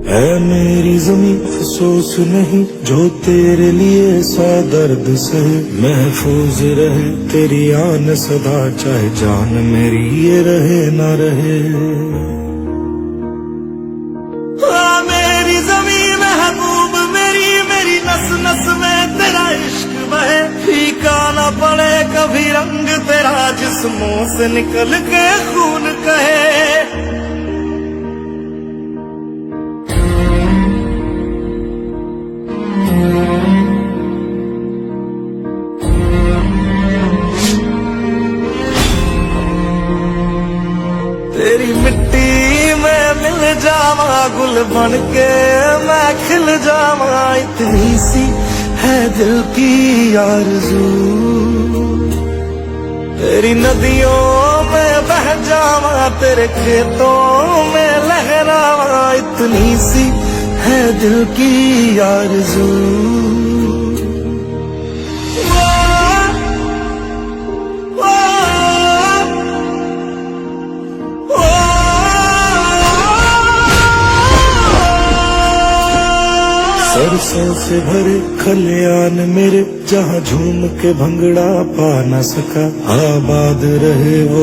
है मेरी जमीं अफसोस नहीं जो तेरे लिए सा दर्द सहे। महफूज रहे तेरी आन सदा चाहे जान मेरी ये रहे ना रहे। मेरी जमीं महबूब मेरी मेरी नस नस में तेरा इश्क बहे। फीका ना पड़े कभी रंग तेरा जिस्मों से निकल के खून कहे। तेरी मिट्टी में मिल जावा गुल बन के मैं खिल जावा। इतनी सी है दिल की आरज़ू तेरी नदियों में बह जावा तेरे खेतों में लहरावा। इतनी सी है दिल की आरज़ू। सरसों से भरे खलियान मेरे जहाँ झूम के भंगड़ा पा न सका। आबाद रहे वो